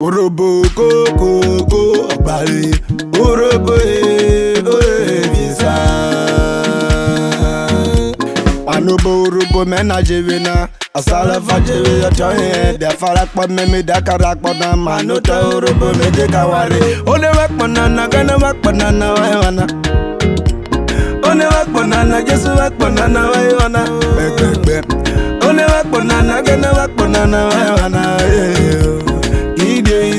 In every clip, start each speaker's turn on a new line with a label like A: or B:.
A: Urhobo go Bali. Urhobo visa. Anubo Urhobo mena jevina. Asala fajewe ya choye. De farak pod me da karak pod na manuta Urhobo me de kawari. One wak banana gana wak banana wana. One wak banana Jesu wak banana wana. Bek. One wak banana gana wak banana wana.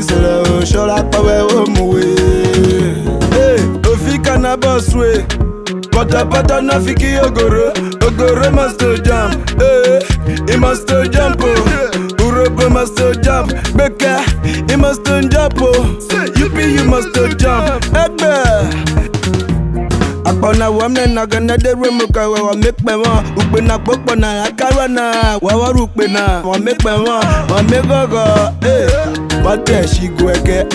A: Isolo shola pawe omuwe. Hey, ofika na boss way. Pata na fiki ogoro. Ogoro must jump. Hey, he must jump. Urhobo must jump. Beka, he must jump. UPU must jump. Egbe. Akpona wamne na gana de remuka wa make me wa ukpe na popo na akara na wa rukpe na wa make me wa make gogo bate shigweke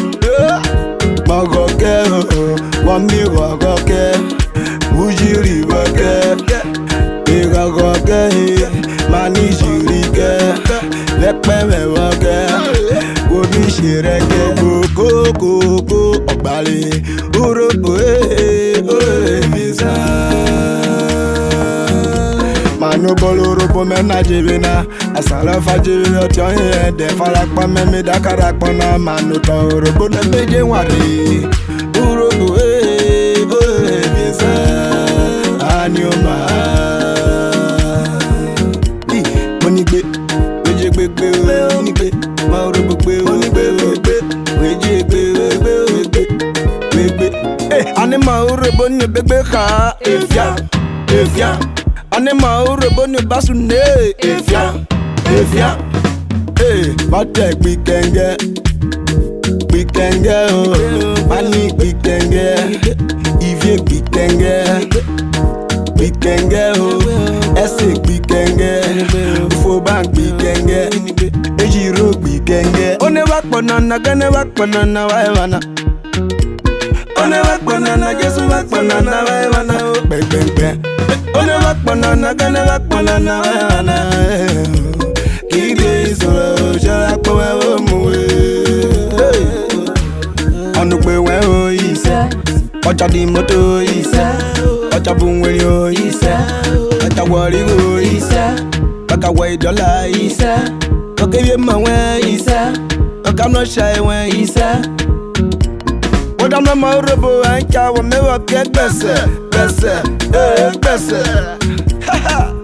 A: magoke wa mi wagoke ujiri wake igagoke mani jirike lepe me wake obi shireke go Bali. Urhobo visa. Manu bolo Urhobo mena jivina. Asala fajivi otionye. De farak pa me da karak pa na manu ta Urhobo na meje wari. Urhobo visa. Anyoma. Money gbe, weje gbe, ma Urhobo gbe, weje gbe. Anima Urhobo ni bebe ha efia. Anima Urhobo ni basune efia. Bate gbikenge mani gbikenge ivie gbikenge ese gbikenge ufoban gbikenge ejiro gbikenge. One wak banana gane wak banana wana. One wak banana Jesu wak banana wana. Bek. One wak banana gane wak banana wana. Kide isolo shola pawe omuwe. Anukwe we o ise. Ocha di moto ise. Ocha bunweli o ise. Ocha wari o ise. Baka we dollar ise. Oke ye ma we ise. Oka no shy we ise. Odam na ma Urhobo anka wa me wa ke gbese.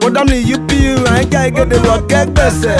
A: Odam ni UPU anka ge de wa ke gbese.